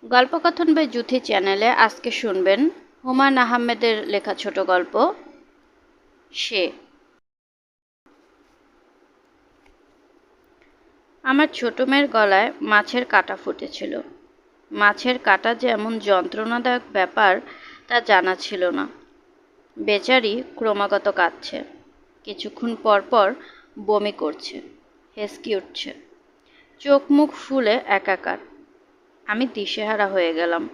গল্পকথন by Juthi চ্যানেলে আজকে শুনবেন হুমায়ূন আহমেদের লেখা ছোট গল্প সে। আমার ছোট মেয়ের গলায় মাছের কাঁটা ফুটেছিল। মাছের কাঁটা যে এমন যন্ত্রণাদায়ক ব্যাপার তা জানা ছিল না। বেচারি ক্রমাগত কাঁদছে, কিছুক্ষণ পর পর বমি করছে, হেঁচকি উঠছে, চোখ মুখ ফুলে একাকার। আমি দিশেহারা হয়ে গেলাম।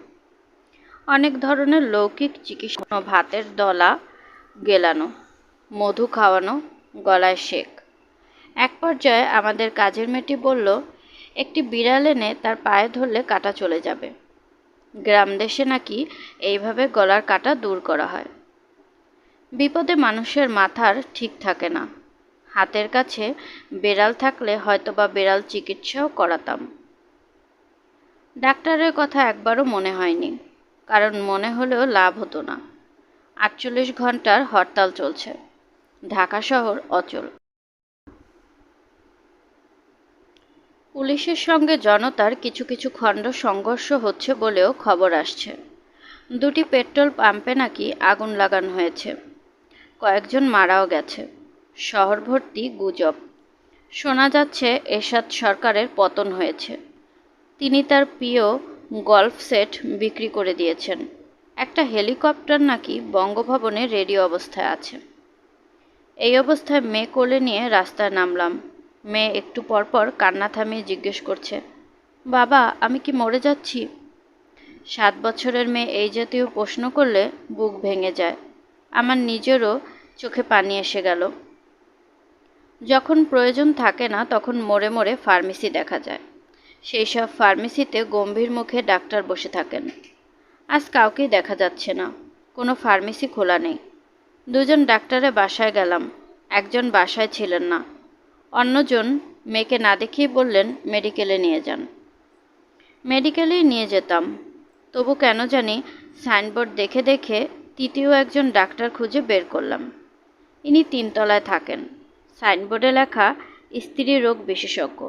অনেক ধরনের লৌকিক চিকিৎসা, ভাতের দলা গেলানো, মধু খাওয়ানো, গলায় সেঁক। এক পর্যায়ে আমাদের কাজের মেয়েটি বলল, একটি বিড়াল এনে তার পায়ে ধরলে কাঁটা চলে যাবে। গ্রাম দেশে নাকি এইভাবে গলার কাঁটা দূর করা হয়। বিপদে মানুষের মাথার ঠিক থাকে না। হাতের কাছে বেড়াল থাকলে হয়তোবা বেড়াল চিকিৎসাও করাতাম। ডাক্তারের কথা একবারও মনে হয়নি, কারণ মনে হলেও লাভ হতো না। 48 ঘন্টার হরতাল চলছে, ঢাকা শহর অচল। পুলিশের সঙ্গে জনতার কিছু কিছু খণ্ড সংঘর্ষ হচ্ছে বলেও খবর আসছে। 2টি পেট্রোল পাম্পে নাকি আগুন লাগানো হয়েছে, কয়েকজন মারাও গেছে। শহর ভর্তি গুজব। শোনা যাচ্ছে এরশাদ সরকারের পতন হয়েছে। তিনি তার প্রিয় গল্ফ সেট বিক্রি করে দিয়েছেন। একটা হেলিকপ্টার নাকি বঙ্গভবনে রেডি অবস্থায় আছে। এই অবস্থায় মেয়ে কোলে নিয়ে রাস্তায় নামলাম। মেয়ে একটু পরপর কান্না থামিয়ে জিজ্ঞেস করছে, বাবা আমি কি মরে যাচ্ছি? 7 বছরের মেয়ে এই জাতীয় প্রশ্ন করলে বুক ভেঙে যায়। আমার নিজেরও চোখে পানি এসে গেল। যখন প্রয়োজন থাকে না তখন মোড়ে মোড়ে ফার্মেসি দেখা যায়। সেই সব ফার্মেসিতে গম্ভীর মুখে ডাক্তার বসে থাকেন। আজ কাউকেই দেখা যাচ্ছে না, কোনো ফার্মেসি খোলা নেই। 2জন ডাক্তারের বাসায় গেলাম, একজন বাসায় ছিলেন না। অন্যজন মেয়েকে না দেখেই বললেন মেডিকেলে নিয়ে যান। মেডিকেলেই নিয়ে যেতাম, তবু কেন জানি সাইনবোর্ড দেখে দেখে তৃতীয় একজন ডাক্তার খুঁজে বের করলাম। ইনি 3 তলায় থাকেন। সাইনবোর্ডে লেখা স্ত্রী রোগ বিশেষজ্ঞ।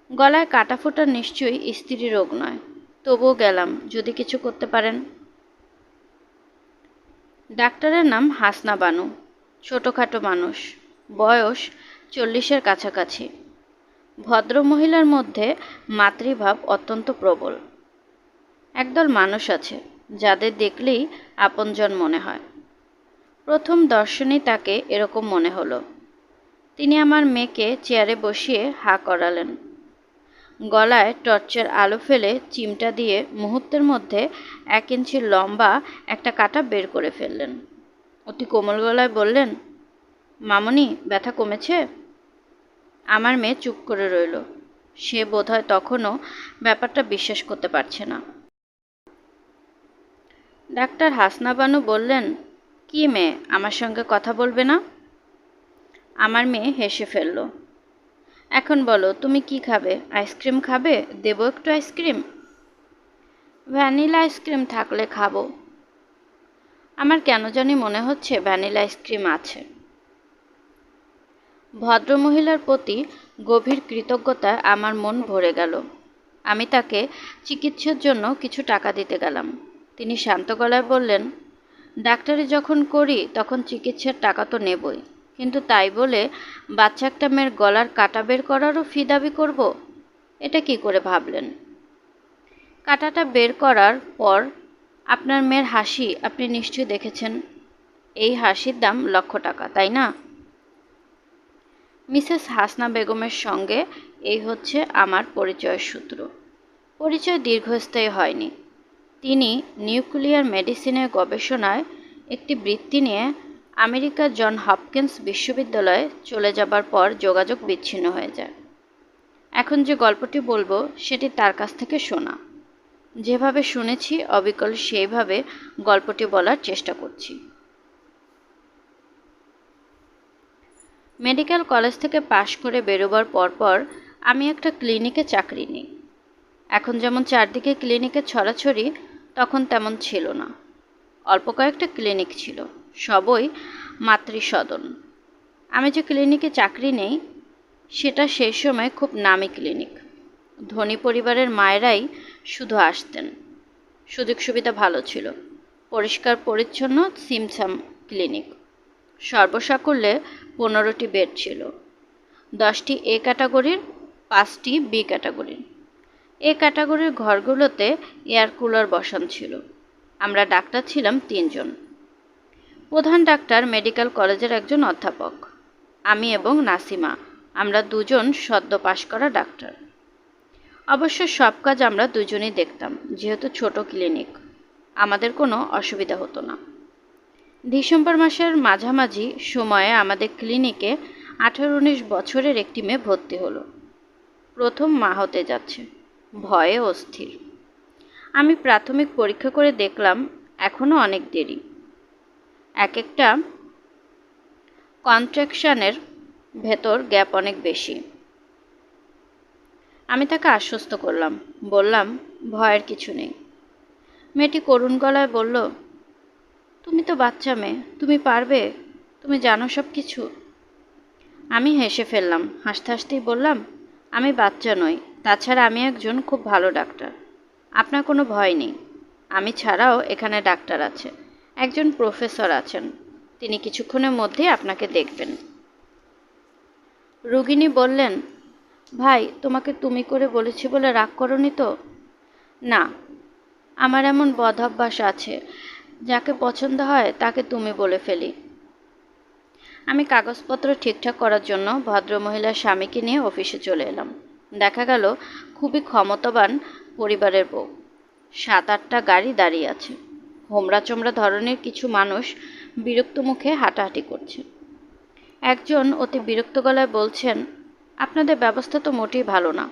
গলায় কাটা ফোটা নিশ্চয়ই স্ত্রী রোগ নয়, তবুও গেলাম, যদি কিছু করতে পারেন। ডাক্তারের নাম হাসনা বানু। ছোটোখাটো মানুষ, বয়স 40-এর কাছাকাছি। ভদ্রমহিলার মধ্যে মাতৃভাব অত্যন্ত প্রবল। একদল মানুষ আছে যাদের দেখলেই আপনজন মনে হয়। প্রথম দর্শনেই তাকে এরকম মনে হলো। তিনি আমার মেয়েকে চেয়ারে বসিয়ে হা করালেন। গলায় টর্চের আলো ফেলে চিমটা দিয়ে মুহূর্তের মধ্যে 1 ইঞ্চি লম্বা একটা কাঁটা বের করে ফেললেন। অতি কোমল গলায় বললেন, মামনি ব্যথা কমেছে? আমার মেয়ে চুপ করে রইল। সে বোধহয় তখনও ব্যাপারটা বিশ্বাস করতে পারছে না। ডাক্তার হাসনা বানু বললেন, কি মেয়ে আমার সঙ্গে কথা বলবে না? আমার মেয়ে হেসে ফেলল। এখন বলো তুমি কি খাবে? আইসক্রিম খাবে? দেবো একটু আইসক্রিম? ভ্যানিলা আইসক্রিম থাকলে খাবো। আমার কেন জানি মনে হচ্ছে ভ্যানিলা আইসক্রিম আছে। ভদ্রমহিলার প্রতি গভীর কৃতজ্ঞতায় আমার মন ভরে গেল। আমি তাকে চিকিৎসার জন্য কিছু টাকা দিতে গেলাম। তিনি শান্ত গলায় বললেন, ডাক্তারি যখন করি তখন চিকিৎসার টাকা তো নেবই, কিন্তু তাই বলে বাচ্চা একটা মেয়ের গলার কাঁটা বের করারও ফি দাবি করব? এটা কি করে ভাবলেন? কাঁটাটা বের করার পর আপনার মেয়ের হাসি আপনি নিশ্চয়ই দেখেছেন। এই হাসির দাম লক্ষ টাকা, তাই না? মিসেস হাসনা বেগমের সঙ্গে এই হচ্ছে আমার পরিচয়ের সূত্র। পরিচয় দীর্ঘস্থায়ী হয়নি। তিনি নিউক্লিয়ার মেডিসিনের গবেষণায় একটি বৃত্তি নিয়ে আমেরিকার জন হপকিন্স বিশ্ববিদ্যালয়ে চলে যাবার পর যোগাযোগ বিচ্ছিন্ন হয়ে যায়। এখন যে গল্পটি বলবো সেটি তার কাছ থেকে শোনা। যেভাবে শুনেছি অবিকল সেইভাবে গল্পটি বলার চেষ্টা করছি। মেডিকেল কলেজ থেকে পাশ করে বেরোবার পরপর আমি একটা ক্লিনিকে চাকরি নিই। এখন যেমন চারদিকে ক্লিনিকের ছড়াছড়ি, তখন তেমন ছিল না। অল্প কয়েকটা ক্লিনিক ছিল, সবই মাতৃসদন। আমি যে ক্লিনিকে চাকরি নেই সেটা সেই সময় খুব নামি ক্লিনিক। ধনী পরিবারের মায়েরাই শুধু আসতেন। সুযোগ সুবিধা ভালো ছিল, পরিষ্কার পরিচ্ছন্ন সিমসাম ক্লিনিক। সর্বসাকুল্যে 15টি বেড ছিল, 10টি এ ক্যাটাগরির, 5টি বি ক্যাটাগরির। এ ক্যাটাগরির ঘরগুলোতে এয়ার কুলার বসানো ছিল। আমরা ডাক্তার ছিলাম 3 জন। প্রধান ডাক্তার মেডিকেল কলেজের একজন অধ্যাপক। আমি এবং নাসিমা, আমরা 2 জন সদ্য পাশ করা ডাক্তার। অবশ্য সব কাজ আমরা দুজনেই দেখতাম, যেহেতু ছোট ক্লিনিক। আমাদের কোনো অসুবিধা হতো না। ডিসেম্বর মাসের মাঝামাঝি সময়ে আমাদের ক্লিনিকে 18-19 বছরের একটি মেয়ে ভর্তি হলো। প্রথম মা হতে যাচ্ছে, ভয়ে অস্থির। আমি প্রাথমিক পরীক্ষা করে দেখলাম এখনও অনেক দেরি। এক একটা কন্ট্রাকশনের ভেতর গ্যাপ অনেক বেশি। আমি তাকে আশ্বস্ত করলাম, বললাম ভয়ের কিছু নেই। মেয়েটি করুণ গলায় বলল, তুমি তো বাচ্চা মেয়ে, তুমি পারবে, তুমি জানো সব কিছু। আমি হেসে ফেললাম, হাসতে হাসতেই বললাম, আমি বাচ্চা নই, তাছাড়া আমি একজন খুব ভালো ডাক্তার। আপনার কোনো ভয় নেই। আমি ছাড়াও এখানে ডাক্তার আছে, একজন প্রফেসর আছেন, তিনি কিছুক্ষণের মধ্যেই আপনাকে দেখবেন। রোগিণী বললেন, ভাই তোমাকে তুমি করে বলেছি বলে রাগ করনি তো? না, আমার এমন বদঅভ্যাস আছে, যাকে পছন্দ হয় তাকে তুমি বলে ফেলি। আমি কাগজপত্র ঠিকঠাক করার জন্য ভদ্রমহিলার স্বামীকে নিয়ে অফিসে চলে এলাম। দেখা গেল খুবই ক্ষমতাবান পরিবারের বউ। 7-8টা গাড়ি দাঁড়িয়ে আছে। হোমরা চোমরা ধরনের কিছু মানুষ বিরক্ত মুখে হাঁটাহাঁটি করছে। একজন অতি বিরক্ত গলায় বলছেন, আপনাদের ব্যবস্থা তো মোটেই ভালো না।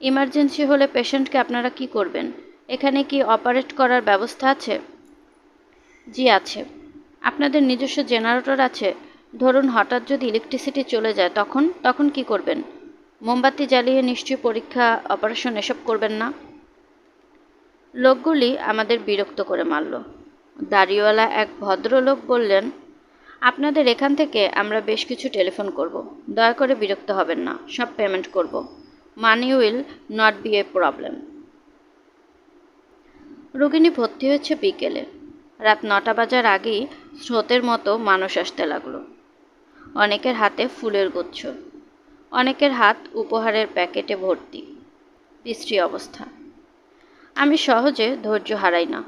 ইমার্জেন্সি হলে পেশেন্টকে আপনারা কি করবেন? এখানে কি অপারেট করার ব্যবস্থা আছে? জি আছে। আপনাদের নিজস্ব জেনারেটর আছে? ধরুন হঠাৎ যদি ইলেকট্রিসিটি চলে যায়, তখন কি করবেন? মোমবাতি জ্বালিয়ে নিশ্চয়ই পরীক্ষা, অপারেশন এসব করবেন না? লোকগুলি আমাদের বিরক্ত করে মারল। দাড়িওয়ালা এক ভদ্রলোক বললেন, আপনাদের এখান থেকে আমরা বেশ কিছু টেলিফোন করব। দয়া করে বিরক্ত হবেন না, সব পেমেন্ট করব। Money will not be a problem. রোগিণী ভর্তি হয়েছে বিকেলে। রাত 9টা বাজার আগেই স্রোতের মতো মানুষ আসতে লাগলো। অনেকের হাতে ফুলের গুচ্ছ, অনেকের হাত উপহারের প্যাকেটে ভর্তি। বিশ্রী অবস্থা। আমি সহজে ধৈর্য হারাই না।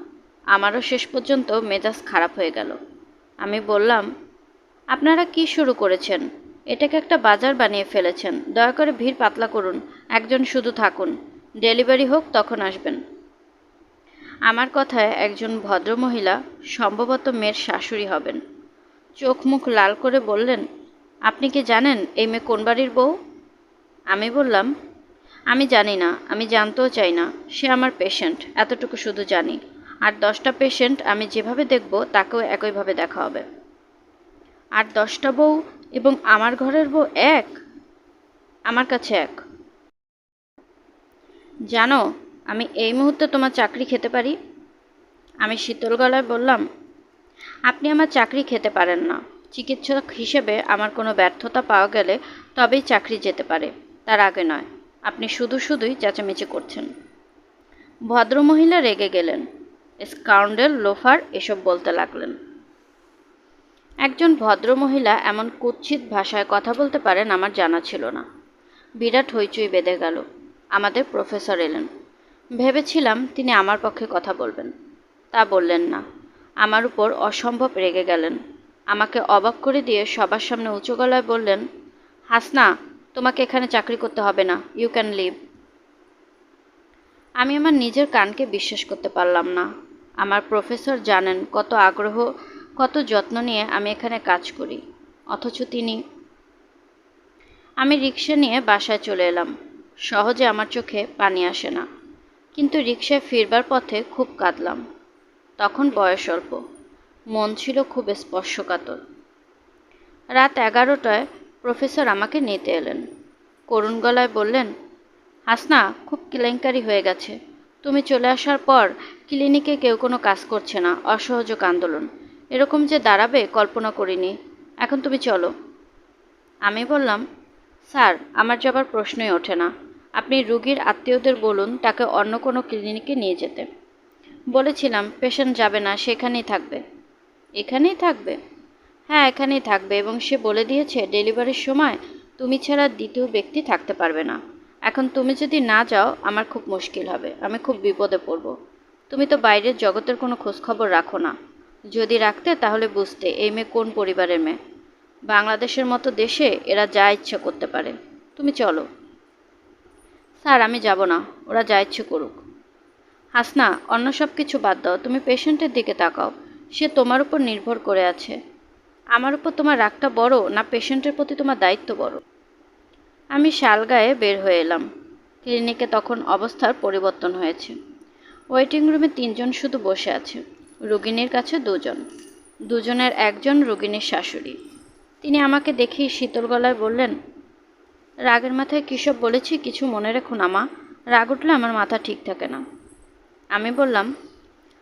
আমারও শেষ পর্যন্ত মেজাজ খারাপ হয়ে গেল। আমি বললাম, আপনারা কি শুরু করেছেন? এটাকে একটা বাজার বানিয়ে ফেলেছেন। দয়া করে ভিড় পাতলা করুন, একজন শুধু থাকুন, ডেলিভারি হোক তখন আসবেন। আমার কথায় একজন ভদ্রমহিলা, সম্ভবত মেয়ের শাশুড়ি হবেন, চোখ মুখ লাল করে বললেন, আপনি কি জানেন এই মেয়ে কোন বাড়ির বউ? আমি বললাম, আমি জানি না, আমি জানতেও চাই না। সে আমার পেশেন্ট, এতটুকু শুধু জানি। আর 10টা পেশেন্ট আমি যেভাবে দেখব তাকেও একইভাবে দেখা হবে। আর 10টা বউ এবং আমার ঘরের বউ এক? আমার কাছে এক। জানো, আমি এই মুহূর্তে তোমার চাকরি খেতে পারি। আমি শীতল গলায় বললাম, আপনি আমার চাকরি খেতে পারেন না। চিকিৎসক হিসেবে আমার কোনো ব্যর্থতা পাওয়া গেলে তবেই চাকরি যেতে পারে, তার আগে নয়। আপনি শুধুই চেঁচামেচি করছেন। ভদ্রমহিলা রেগে গেলেন। স্কাউন্ডেল, লোফার এসব বলতে লাগলেন। একজন ভদ্রমহিলা এমন কুৎসিত ভাষায় কথা বলতে পারেন আমার জানা ছিল না। বিরাট হইচই বেঁধে গেল। আমাদের প্রফেসর এলেন। ভেবেছিলাম তিনি আমার পক্ষে কথা বলবেন, তা বললেন না। আমার উপর অসম্ভব রেগে গেলেন। আমাকে অবাক করে দিয়ে সবার সামনে উঁচু গলায় বললেন, হাসনা, তোমাকে এখানে চাকরি করতে হবে না, ইউ ক্যান লিভ। আমি আমার নিজের কানকে বিশ্বাস করতে পারলাম না। আমার প্রফেসর জানেন কত আগ্রহ, কত যত্ন নিয়ে আমি এখানে কাজ করি, অথচ তিনি। আমি রিক্সা নিয়ে বাসায় চলে এলাম। সহজে আমার চোখে পানি আসে না, কিন্তু রিক্সায় ফিরবার পথে খুব কাঁদলাম। তখন বয়স অল্প, মন ছিল খুব স্পর্শকাতর। রাত 11টায় প্রফেসর আমাকে নিতে এলেন। করুণ গলায় বললেন, হাসনা, খুব কেলেঙ্কারি হয়ে গেছে। তুমি চলে আসার পর ক্লিনিকে কেউ কোনো কাজ করছে না, অসহযোগ আন্দোলন। এরকম যে দাঁড়াবে কল্পনা করিনি। এখন তুমি চলো। আমি বললাম, স্যার, আমার যাবার প্রশ্নই ওঠে না। আপনি রোগীর আত্মীয়দের বলুন তাকে অন্য কোনো ক্লিনিকে নিয়ে যেতে। বলেছিলাম পেশেন্ট যাবে না, সেখানেই থাকবে। এখানেই থাকবে? হ্যাঁ, এখানেই থাকবে, এবং সে বলে দিয়েছে ডেলিভারির সময় তুমি ছাড়া দ্বিতীয় ব্যক্তি থাকতে পারবে না। এখন তুমি যদি না যাও আমার খুব মুশকিল হবে, আমি খুব বিপদে পড়ব। তুমি তো বাইরের জগতের কোনো খোঁজখবর রাখো না। যদি রাখতে তাহলে বুঝতে এই মেয়ে কোন পরিবারের মেয়ে। বাংলাদেশের মতো দেশে এরা যা ইচ্ছা করতে পারে। তুমি চলো। স্যার, আমি যাব না, ওরা যা ইচ্ছে করুক। হাসনা, অন্য সব কিছু বাদ দাও, তুমি পেশেন্টের দিকে তাকাও। সে তোমার উপর নির্ভর করে আছে। আমার উপর তোমার রাগটা বড়, না পেশেন্টের প্রতি তোমার দায়িত্ব বড়? আমি শালগায়ে বের হয়ে এলাম। ক্লিনিকে তখন অবস্থার পরিবর্তন হয়েছে। ওয়েটিং রুমে 3 জন শুধু বসে আছে, রোগিণীর কাছে 2 জন। 2জনের একজন রোগিণীর শাশুড়ি। তিনি আমাকে দেখেই শীতল গলায় বললেন, রাগের মাথায় কী সব বলেছি কিছু মনে রেখো না মা, রাগ উঠলে আমার মাথা ঠিক থাকে না। আমি বললাম,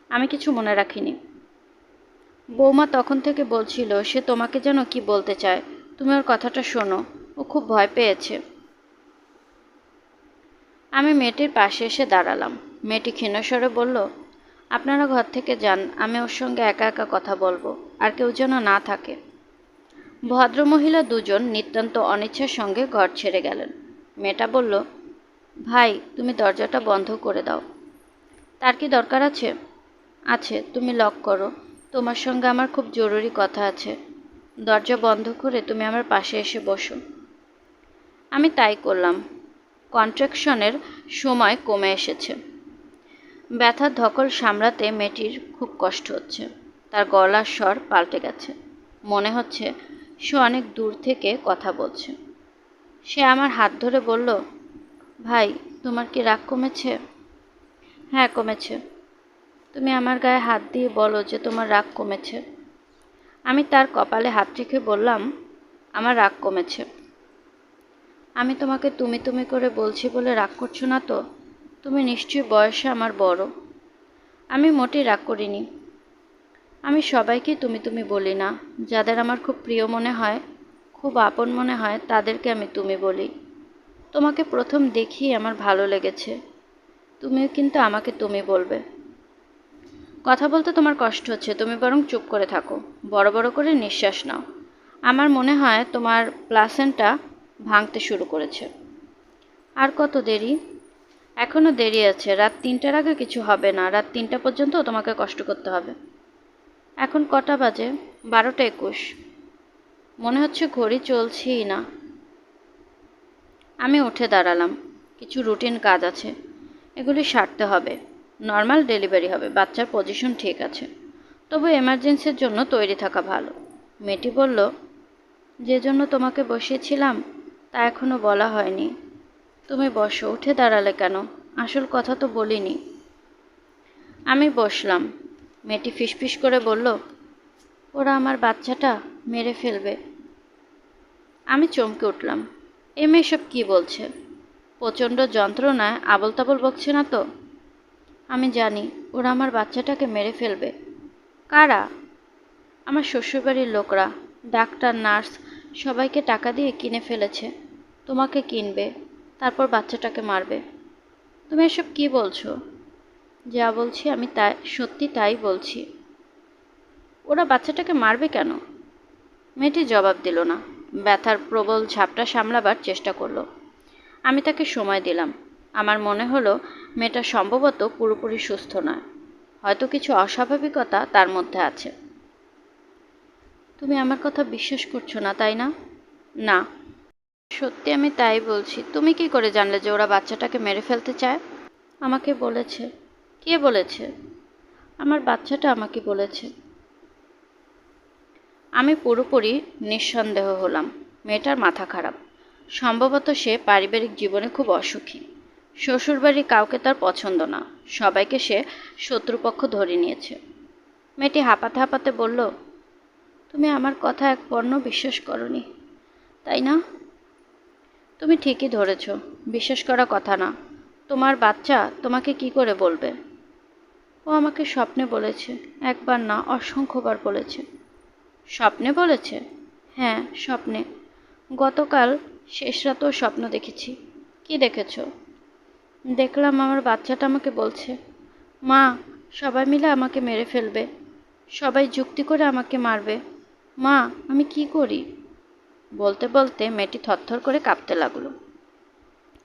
আমি কিছু মনে রাখিনি। বৌমা তখন থেকে বলছিল সে তোমাকে যেন কি বলতে চায়, তুমি ওর কথাটা শোনো, ও খুব ভয় পেয়েছে। আমি মেয়েটির পাশে এসে দাঁড়ালাম। মেয়েটি ক্ষীণস্বরে বলল, আপনারা ঘর থেকে যান, আমি ওর সঙ্গে একা একা কথা বলবো, আর কেউ যেন না থাকে। ভদ্রমহিলা 2জন নিতান্ত অনিচ্ছার সঙ্গে ঘর ছেড়ে গেলেন। মেয়েটা বলল, ভাই তুমি দরজাটা বন্ধ করে দাও। তার কি দরকার আছে? আছে, তুমি লক করো, তোমার সঙ্গে আমার খুব জরুরি কথা আছে। দরজা বন্ধ করে তুমি আমার পাশে এসে বসো। আমি তাই করলাম। কন্ট্রাকশনের সময় কমে এসেছে। ব্যথার ধকল সামলাতে মেয়েটির খুব কষ্ট হচ্ছে। তার গলার স্বর পাল্টে গেছে। মনে হচ্ছে সে অনেক দূর থেকে কথা বলছে। সে আমার হাত ধরে বলল, ভাই তোমার কি রাগ কমেছে? হ্যাঁ, কমেছে। তুমি আমার গায়ে হাত দিয়ে বলো যে তোমার রাগ কমেছে। আমি তার কপালে হাত রেখে বললাম, আমার রাগ কমেছে। আমি তোমাকে তুমি তুমি করে বলছি বলে রাগ করছো না তো? তুমি নিশ্চয়ই বয়সে আমার বড়। আমি মোটেই রাগ করিনি। আমি সবাইকে তুমি তুমি বলি না। যাদের আমার খুব প্রিয় মনে হয়, খুব আপন মনে হয়, তাদেরকে আমি তুমি বলি। তোমাকে প্রথম দেখি আমার ভালো লেগেছে। তুমিও কিন্তু আমাকে তুমি বলবে। কথা বলতে তোমার কষ্ট হচ্ছে, তুমি বরং চুপ করে থাকো, বড় বড় করে নিঃশ্বাস নাও। আমার মনে হয় তোমার প্লাসেন্টা ভাঙতে শুরু করেছে। আর কত দেরি? এখনো দেরি আছে, রাত 3টার আগে কিছু হবে না। রাত 3টা পর্যন্ত তোমাকে কষ্ট করতে হবে। এখন কটা বাজে? 12টা 21। মনে হচ্ছে ঘড়ি চলছেই না। আমি উঠে দাঁড়ালাম। কিছু রুটিন কাজ আছে, এগুলি সারতে হবে। নর্মাল ডেলিভারি হবে, বাচ্চার পজিশন ঠিক আছে, তবু এমার্জেন্সির জন্য তৈরি থাকা ভালো। মেয়েটি বলল, যে জন্য তোমাকে বসিয়েছিলাম তা এখনো বলা হয়নি। তুমি বসো। উঠে দাঁড়ালে কেন? আসল কথা তো বলিনি। আমি বসলাম। মেয়েটি ফিসফিস করে বলল, ওরা আমার বাচ্চাটা মেরে ফেলবে। আমি চমকে উঠলাম। এ মেয়ে সব কী বলছে? প্রচণ্ড যন্ত্রণায় আবল তাবল বকছে না তো? আমি জানি ওরা আমার বাচ্চাটাকে মেরে ফেলবে। কারা? আমার শ্বশুরবাড়ির লোকরা, ডাক্তার, নার্স, সবাইকে টাকা দিয়ে কিনে ফেলেছে। তোমাকে কিনবে, তারপর বাচ্চাটাকে মারবে। তুমি এসব কী বলছো? যা বলছি আমি তাই সত্যি, তাই বলছি। ওরা বাচ্চাটাকে মারবে কেন? মেয়েটি জবাব দিল না। ব্যথার প্রবল ঝাপটা সামলাবার চেষ্টা করলো। আমি তাকে সময় দিলাম। আমার মনে হলো মেয়েটা সম্ভবত পুরোপুরি সুস্থ নয়, হয়তো কিছু অস্বাভাবিকতা তার মধ্যে আছে। তুমি আমার কথা বিশ্বাস করছো না, তাই না? না, সত্যি আমি তাই বলছি। তুমি কি করে জানলে যে ওরা বাচ্চাটাকে মেরে ফেলতে চায়? আমাকে বলেছে। কে বলেছে? আমার বাচ্চাটা আমাকে বলেছে। আমি পুরোপুরি নিঃসন্দেহ হলাম। মেয়েটার মাথা খারাপ। সম্ভবত সে পারিবারিক জীবনে খুব অসুখী। শ্বশুরবাড়ির কাউকে তার পছন্দ না, সবাইকে সে শত্রুপক্ষ ধরে নিয়েছে। মেয়েটি হাঁপাতে হাঁপাতে বলল, তুমি আমার কথা এক পর্ণ বিশ্বাস করনি, তাই না? তুমি ঠিকই ধরেছ, বিশ্বাস করা কথা না। তোমার বাচ্চা তোমাকে কি করে বলবে? ও আমাকে স্বপ্নে বলেছে, একবার না অসংখ্যবার বলেছে। স্বপ্নে বলেছে? হ্যাঁ, স্বপ্নে। গতকাল শেষ রাতেও স্বপ্ন দেখেছি। কি দেখেছো? দেখলাম আমার বাচ্চাটা আমাকে বলছে, মা, সবাই মিলে আমাকে মেরে ফেলবে, সবাই যুক্তি করে আমাকে মারবে, মা, আমি কি করি? বলতে বলতে মেয়েটি থরথর করে কাঁপতে লাগলো।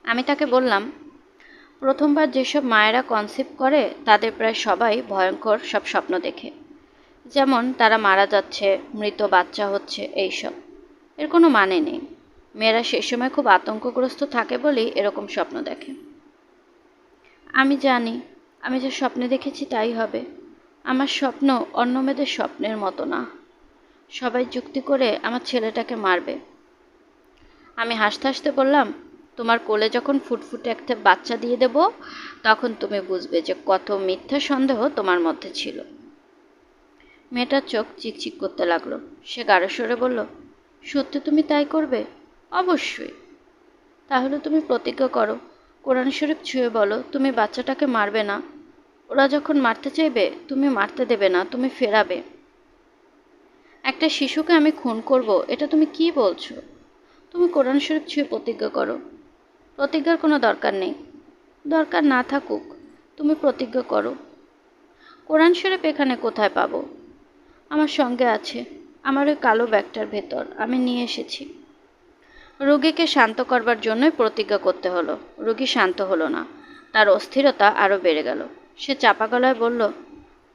আমি তাকে বললাম, প্রথমবার যেসব মায়েরা কনসিভ করে তাদের প্রায় সবাই ভয়ঙ্কর সব স্বপ্ন দেখে, যেমন তারা মারা যাচ্ছে, মৃত বাচ্চা হচ্ছে, এইসব। এর কোনো মানে নেই। মেয়েরা সেই সময় খুব আতঙ্কগ্রস্ত থাকে বলেই এরকম স্বপ্ন দেখে। আমি জানি আমি যে স্বপ্নে দেখেছি তাই হবে। আমার স্বপ্ন অন্য মেয়েদের স্বপ্নের মতো না। সবাই যুক্তি করে আমার ছেলেটাকে মারবে। আমি হাসতে হাসতে বললাম, তোমার কোলে যখন ফুটফুটে একটা বাচ্চা দিয়ে দেব, তখন তুমি বুঝবে যে কত মিথ্যা সন্দেহ তোমার মধ্যে ছিল। মেয়েটার চোখ চিকচিক করতে লাগলো। সে গাঢ় স্বরে বলল, সত্যি তুমি তাই করবে? অবশ্যই। তাহলে তুমি প্রতিজ্ঞা করো, কোরআন শরীফ ছুঁয়ে বলো তুমি বাচ্চাটাকে মারবে না। ওরা যখন মারতে চাইবে তুমি মারতে দেবে না, তুমি ফেরাবে। একটা শিশুকে আমি খুন করব, এটা তুমি কি বলছো? তুমি কোরআন শরীফ ছুঁয়ে প্রতিজ্ঞা করো। প্রতিজ্ঞার কোনো দরকার নেই। দরকার না থাকুক, তুমি প্রতিজ্ঞা করো। কোরআন শরীফ এখানে কোথায় পাবো? আমার সঙ্গে আছে, আমার ওই কালো ব্যাগটার ভেতর, আমি নিয়ে এসেছি। রোগীকে শান্ত করবার জন্যই প্রতিজ্ঞা করতে হলো। রোগী শান্ত হলো না, তার অস্থিরতা আরও বেড়ে গেল। সে চাপা গলায় বলল,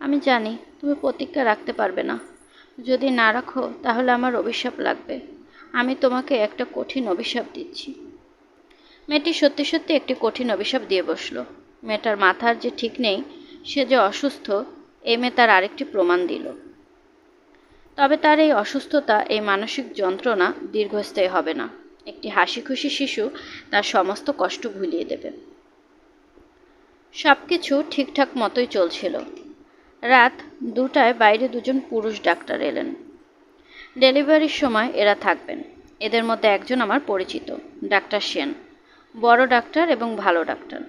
আমি জানি তুমি প্রতিজ্ঞা রাখতে পারবে না। যদি না রাখো তাহলে আমার অভিশাপ লাগবে। আমি তোমাকে একটা কঠিন অভিশাপ দিচ্ছি। মেয়েটি সত্যি সত্যি একটি কঠিন অভিশাপ দিয়ে বসলো। মেয়েটার মাথার যে ঠিক নেই, সে যে অসুস্থ, এই মেয়ে তার আরেকটি প্রমাণ দিল। তবে তার এই অসুস্থতা, এই মানসিক যন্ত্রণা দীর্ঘস্থায়ী হবে না। একটি হাসি খুশি শিশু তার সমস্ত কষ্ট ভুলিয়ে দেবে। সব কিছু ঠিকঠাক মতোই চলছিল। রাত 2টায় বাইরে দুজন পুরুষ ডাক্তার এলেন। ডেলিভারির সময় এরা থাকবেন। এদের মধ্যে একজন আমার পরিচিত, ডাক্তার সেন, বড় ডাক্তার এবং ভালো ডাক্তার।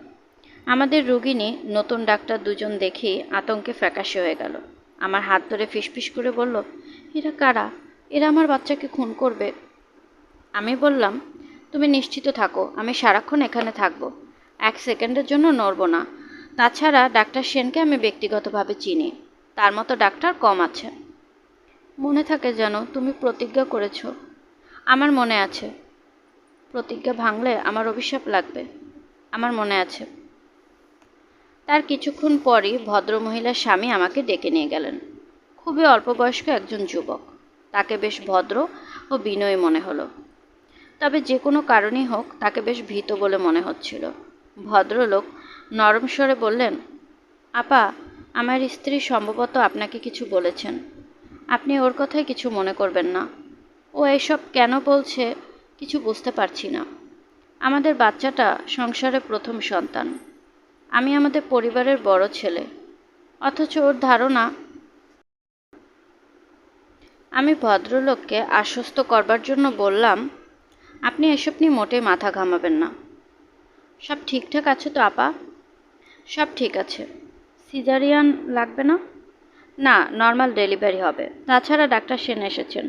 আমাদের রোগিনী নতুন ডাক্তার দুজন দেখেই আতঙ্কে ফ্যাকাশে হয়ে গেল। আমার হাত ধরে ফিসফিস করে বলল, এরা কারা? এরা আমার বাচ্চাকে খুন করবে। আমি বললাম, তুমি নিশ্চিত থাকো, আমি সারাক্ষণ এখানে থাকবো, 1 সেকেন্ডের জন্য নড়ব না। তাছাড়া ডাক্তার সেনকে আমি ব্যক্তিগতভাবে চিনি, তার মতো ডাক্তার কম আছে। মনে থাকে যেন তুমি প্রতিজ্ঞা করেছ। আমার মনে আছে। প্রতিজ্ঞা ভাঙলে আমার অভিশাপ লাগবে। আমার মনে আছে। তার কিছুক্ষণ পরই ভদ্রমহিলার স্বামী আমাকে ডেকে নিয়ে গেলেন। খুবই অল্প বয়স্ক একজন যুবক। তাকে বেশ ভদ্র ও বিনয়ী মনে হলো। তবে যে কোনো কারণেই হোক তাকে বেশ ভীত বলে মনে হচ্ছিল। ভদ্রলোক নরম স্বরে বললেন, আপা, আমার স্ত্রী সম্ভবত আপনাকে কিছু বলেছেন। আপনি ওর কথায় কিছু মনে করবেন না। ও এসব কেন বলছে কিছু বুঝতে পারছি না। আমাদের বাচ্চাটা সংসারে প্রথম সন্তান। আমি আমাদের পরিবারের বড় ছেলে, অথচ ওর ধারণা। আমি ভদ্রলোককে আশ্বস্ত করবার জন্য বললাম, আপনি এসব নিয়ে মোটেই মাথা ঘামাবেন না। সব ঠিকঠাক আছে তো আপা? সব ঠিক আছে। সিজারিয়ান লাগবে না? না, নর্মাল ডেলিভারি হবে। তাছাড়া ডাক্তার সেন এসেছেন,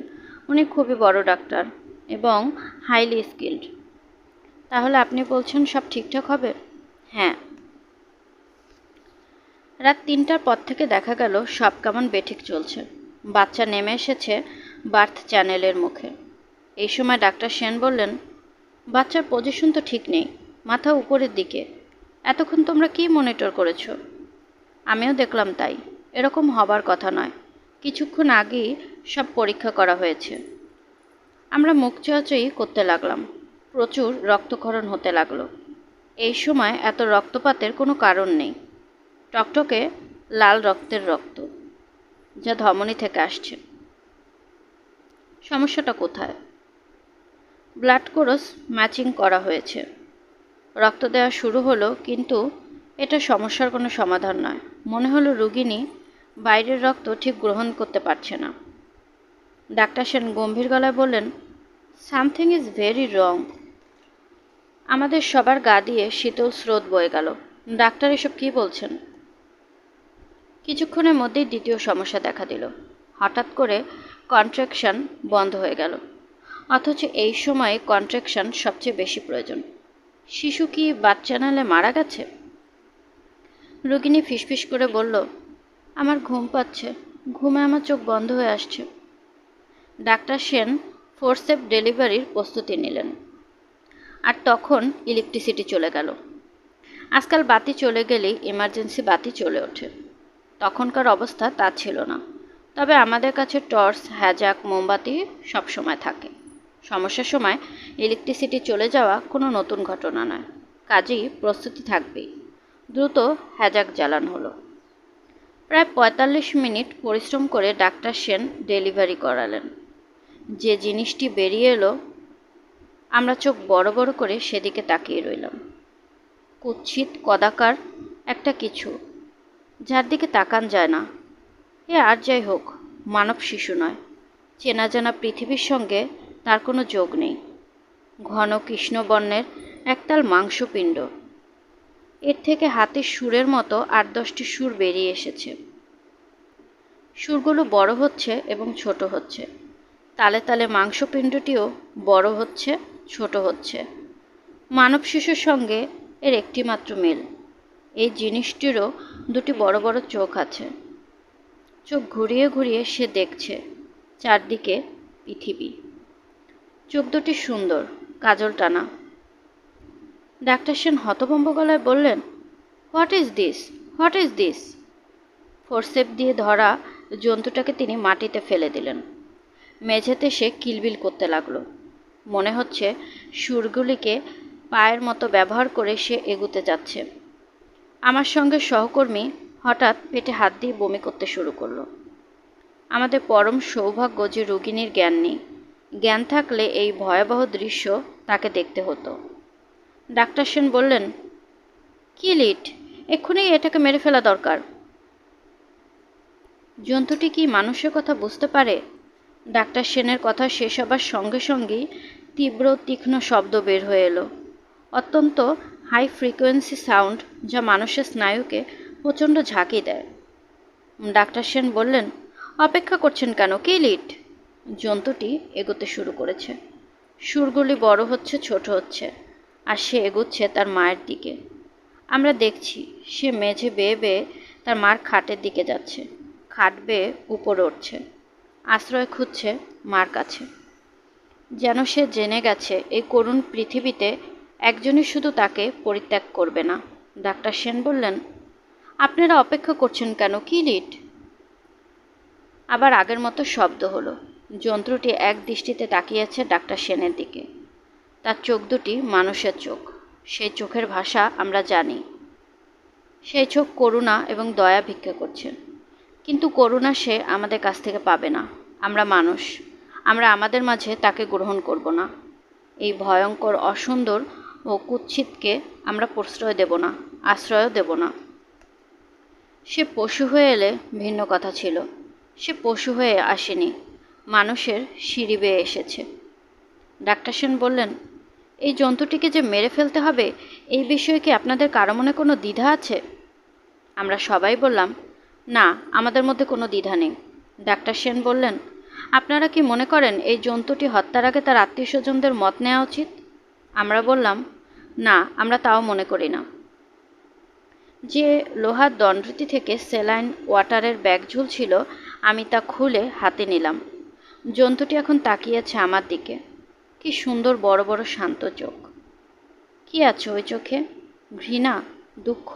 উনি খুবই বড় ডাক্তার এবং হাইলি স্কিল্ড। তাহলে আপনি বলছেন সব ঠিকঠাক হবে? হ্যাঁ। রাত 3টার পর থেকে দেখা গেল সব কেমন বেঠিক চলছে। বাচ্চা নেমে এসেছে বার্থ চ্যানেলের মুখে। এই সময় ডাক্তার সেন বললেন, বাচ্চার পজিশন তো ঠিক নেই, মাথা উপরের দিকে। এতক্ষণ তোমরা কি মনিটর করেছো? আমিও দেখলাম তাই। এরকম হবার কথা নয়। কিছুক্ষণ আগেই সব পরীক্ষা করা হয়েছে। আমরা মুখ চোয়াচই করতে লাগলাম। প্রচুর রক্তক্ষরণ হতে লাগলো। এই সময় এত রক্তপাতের কোনো কারণ নেই। টকটকে লাল রক্তের রক্ত, যা ধমনী থেকে আসছে। সমস্যাটা কোথায়? ব্লাড কোরস ম্যাচিং করা হয়েছে। রক্ত দেওয়া শুরু হলো, কিন্তু এটা সমস্যার কোনো সমাধান নয়। মনে হলো রোগিণী বাইরের রক্ত ঠিক গ্রহণ করতে পারছে না। ডাক্তার সেন গম্ভীর গলায় বললেন, সামথিং ইজ ভেরি রং। আমাদের সবার গা দিয়ে শীতল স্রোত বয়ে গেল। ডাক্তার এসব কী বলছেন? কিছুক্ষণের মধ্যেই দ্বিতীয় সমস্যা দেখা দিল। হঠাৎ করে কন্ট্রাকশন বন্ধ হয়ে গেল। অথচ এই সময়ে কন্ট্রাকশন সবচেয়ে বেশি প্রয়োজন। শিশু কি বাচ্চা নালে মারা গেছে? রোগিণী ফিসফিস করে বলল, আমার ঘুম পাচ্ছে, ঘুমে আমার চোখ বন্ধ হয়ে আসছে। ডাক্তার সেন ফোরসেপ ডেলিভারির প্রস্তুতি নিলেন। আর তখন ইলেকট্রিসিটি চলে গেল। আজকাল বাতি চলে গেলেই এমার্জেন্সি বাতি চলে ওঠে। তখনকার অবস্থা তা ছিল না। তবে আমাদের কাছে টর্চ, হ্যাজাক, মোমবাতি সবসময় থাকে। সমস্যার সময় ইলেকট্রিসিটি চলে যাওয়া কোনো নতুন ঘটনা নয়, কাজেই প্রস্তুতি থাকবেই। দ্রুত হ্যাজাক জ্বালানো হলো। প্রায় ৪৫ মিনিট পরিশ্রম করে ডাক্তার সেন ডেলিভারি করালেন। যে জিনিসটি বেরিয়ে এলো, আমরা চোখ বড় বড় করে সেদিকে তাকিয়ে রইলাম। কুৎসিত কদাকার একটা কিছু, যার দিকে তাকান যায় না। এ আর যাই হোক, মানব শিশু নয়। চেনা জানা পৃথিবীর সঙ্গে তার কোনো যোগ নেই। ঘন কৃষ্ণবর্ণের একতাল মাংসপিণ্ড। এর থেকে হাতির সুরের মতো ৮-১০টি সুর বেরিয়ে এসেছে। সুরগুলো বড় হচ্ছে এবং ছোট হচ্ছে। তালে তালে মাংসপিণ্ডটিও বড় হচ্ছে, ছোট হচ্ছে। মানব শিশুর সঙ্গে এর একটিমাত্র মিল, এই জিনিসটিরও দুটি বড় বড় চোখ আছে। চোখ ঘুরিয়ে ঘুরিয়ে সে দেখছে চারদিকে পৃথিবী। চোখ দুটি সুন্দর, কাজল টানা। ডাক্তার সেন হতভম্ব গলায় বললেন, what is this, what is this? Forceps দিয়ে ধরা জন্তুটাকে তিনি মাটিতে ফেলে দিলেন। মেঝেতে সে কিলবিল করতে লাগলো। মনে হচ্ছে সুরগুলিকে পায়ের মতো ব্যবহার করে সে এগুতে যাচ্ছে। আমার সঙ্গে সহকর্মী হঠাৎ পেটে হাত দিয়ে বমি করতে শুরু করলো। আমাদের পরম সৌভাগ্য যে রোগিণীর জ্ঞান নেই। জ্ঞান থাকলে এই ভয়াবহ দৃশ্য তাকে দেখতে হতো। ডাক্তার সেন বললেন, কিল ইট, এক্ষুনি এটাকে মেরে ফেলা দরকার। জন্তুটি কি মানুষের কথা বুঝতে পারে? ডাক্তার সেনের কথা শেষ হবার সঙ্গে সঙ্গেই তীব্র তীক্ষ্ণ শব্দ বের হয়ে এলো। অত্যন্ত হাই ফ্রিকোয়েন্সি সাউন্ড, যা মানুষের স্নায়ুকে প্রচণ্ড ঝাঁকি দেয়। ডাক্তার সেন বললেন, অপেক্ষা করছেন কেন, কিল ইট। জন্তুটি এগোতে শুরু করেছে। সুরগুলি বড় হচ্ছে, ছোট হচ্ছে, আর সে এগোচ্ছে তার মায়ের দিকে। আমরা দেখছি সে মেঝে বেয়ে বেয়ে তার মার খাটের দিকে যাচ্ছে। খাট বেয়ে উপরে উঠছে, আশ্রয় খুঁজছে মার কাছে। যেন সে জেনে গেছে এই করুণ পৃথিবীতে একজনই শুধু তাকে পরিত্যাগ করবে না। ডাক্তার সেন বললেন, আপনারা অপেক্ষা করছেন কেন, কিল ইট। আবার আগের মতো শব্দ হলো। যন্ত্রটি এক দৃষ্টিতে তাকিয়েছে ডাক্তার সেনের দিকে। তার চোখ দুটি মানুষের চোখ। সেই চোখের ভাষা আমরা জানি। সেই চোখ করুণা এবং দয়া ভিক্ষা করছে। কিন্তু করুণা সে আমাদের কাছ থেকে পাবে না। আমরা মানুষ, আমরা আমাদের মাঝে তাকে গ্রহণ করব না। এই ভয়ঙ্কর, অসুন্দর ও কুৎসিতকে আমরা প্রশ্রয় দেব না, আশ্রয়ও দেব না। সে পশু হয়ে এলে ভিন্ন কথা ছিল। সে পশু হয়ে আসেনি, মানুষের সিঁড়ি বেয়ে এসেছে। ডাক্তার সেন বললেন, এই জন্তুটিকে যে মেরে ফেলতে হবে, এই বিষয়ে কি আপনাদের কারো মনে কোনো দ্বিধা আছে? আমরা সবাই বললাম, না, আমাদের মধ্যে কোনো দ্বিধা নেই। ডাক্তার সেন বললেন, আপনারা কি মনে করেন এই জন্তুটি হত্যার আগে তার আত্মীয় স্বজনদের মত নেওয়া উচিত? আমরা বললাম, না, আমরা তাও মনে করি না। যে লোহার দণ্ডটি থেকে স্যালাইন ওয়াটারের ব্যাগ ঝুলছিল, আমি তা খুলে হাতে নিলাম। জন্তুটি এখন তাকিয়েছে আমার দিকে। কি সুন্দর বড় বড় শান্ত চোখ। কি আছে ওই চোখে? ঘৃণা, দুঃখ,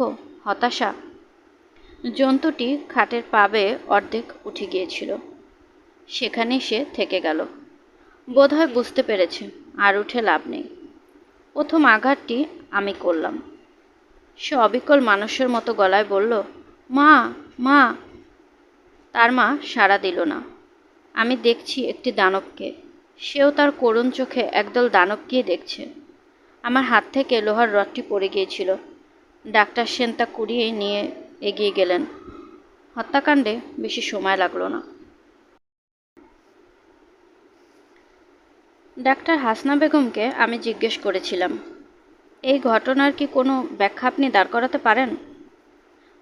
হতাশা। জন্তুটি খাটের পা বেয়ে অর্ধেক উঠে গিয়েছিল। সেখানেই সে থেকে গেল। বোধহয় বুঝতে পেরেছে আর উঠে লাভ নেই। প্রথম আঘাতটি আমি করলাম। সে অবিকল মানুষের মতো গলায় বলল, মা, মা। তার মা সাড়া দিল না। আমি দেখছি একটি দানবকে। সেও তার করুণ চোখে একদল দানবকেই দেখছে। আমার হাত থেকে লোহার রডটি পড়ে গিয়েছিল। ডাক্তার সেন তা কুড়িয়ে নিয়ে এগিয়ে গেলেন। হত্যাকাণ্ডে বেশি সময় লাগলো না। ডাক্তার হাসনা বেগমকে আমি জিজ্ঞেস করেছিলাম, এই ঘটনার কি কোনো ব্যাখ্যা আপনি দাঁড় করাতে পারেন?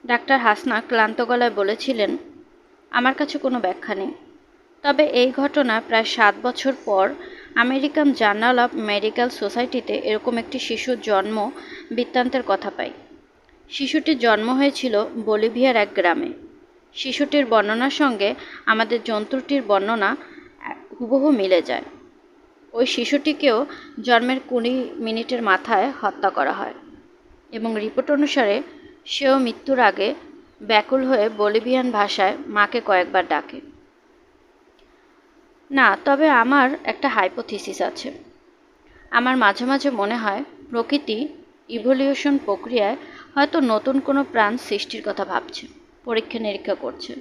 ডাক্তার হাসনা ক্লান্ত গলায় বলেছিলেন, আমার কাছে কোনো ব্যাখ্যা নেই। তবে এই ঘটনা প্রায় 7 বছর পর আমেরিকান জার্নাল অব মেডিকেল সোসাইটিতে এরকম একটি শিশুর জন্ম বৃত্তান্তের কথা পাই। শিশুটির জন্ম হয়েছিল বলিভিয়ার এক গ্রামে। শিশুটির বর্ণনার সঙ্গে আমাদের জন্তুটির বর্ণনা হুবহু মিলে যায়। ওই শিশুটিকেও জন্মের 20 মিনিটের মাথায় হত্যা করা হয় এবং রিপোর্ট অনুসারে সেও মৃত্যুর আগে ব্যাকুল হয়ে বলিভিয়ান ভাষায় মাকে কয়েকবার ডাকে। না, তবে আমার একটা হাইপোথিসিস আছে। আমার মাঝে মাঝে মনে হয় প্রকৃতি ইভলিউশন প্রক্রিয়ায় হয়তো নতুন কোনো প্রাণ সৃষ্টির কথা ভাবছে, পরীক্ষা নিরীক্ষা করছে।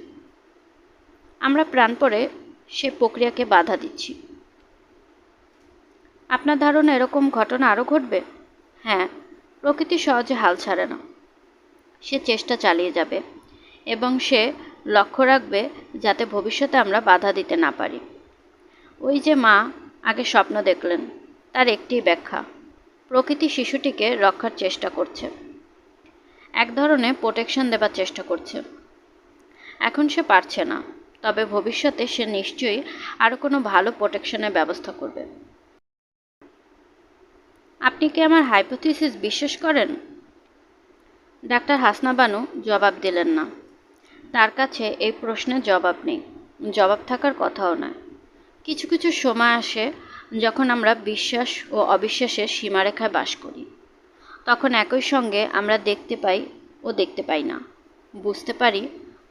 আমরা প্রাণপণে সে প্রক্রিয়াকে বাধা দিচ্ছি। আপনার ধারণা এরকম ঘটনা আরও ঘটবে? হ্যাঁ, প্রকৃতি সহজে হাল ছাড়ে না। সে চেষ্টা চালিয়ে যাবে এবং সে লক্ষ্য রাখবে যাতে ভবিষ্যতে আমরা বাধা দিতে না পারি। ওই যে মা আগে স্বপ্ন দেখলেন, তার একটি ব্যাখ্যা, প্রকৃতি শিশুটিকে রক্ষার চেষ্টা করছে, এক ধরনের প্রোটেকশন দেবার চেষ্টা করছে। এখন সে পারছে না, তবে ভবিষ্যতে সে নিশ্চয়ই আরও কোনো ভালো প্রোটেকশনের ব্যবস্থা করবে। আপনি কি আমার হাইপোথিসিস বিশ্বাস করেন? ডাক্তার হাসনা বানু জবাব দিলেন না। তার কাছে এই প্রশ্নের জবাব নেই, জবাব থাকার কথাও নয়। কিছু কিছু সময় আসে যখন আমরা বিশ্বাস ও অবিশ্বাসের সীমারেখায় বাস করি। তখন একই সঙ্গে আমরা দেখতে পাই ও দেখতে পাই না, বুঝতে পারি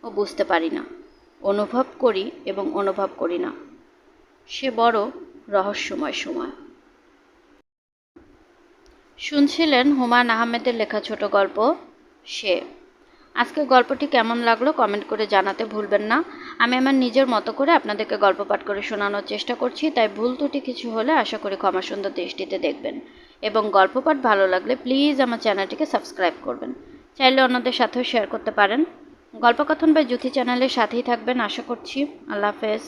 ও বুঝতে পারি না, অনুভব করি এবং অনুভব করি না। সে বড় রহস্যময় সময়। শুনছিলেন হুমায়ুন আহমেদের লেখা ছোট গল্প সে। আজকের গল্পটি কেমন লাগলো কমেন্ট করে জানাতে ভুলবেন না। আমি আমার নিজের মতো করে আপনাদেরকে গল্প পাঠ করে শোনানোর চেষ্টা করছি, তাই ভুল ত্রুটি কিছু হলে আশা করি ক্ষমা সুন্দর দৃষ্টিতে দেখবেন এবং গল্প পাঠ ভালো লাগলে প্লিজ আমার চ্যানেলটিকে সাবস্ক্রাইব করবেন। চাইলে অন্যদের সাথেও শেয়ার করতে পারেন। গল্পকথন বাই জ্যোতি চ্যানেলের সাথেই থাকবেন আশা করছি। আল্লাহ হাফেজ।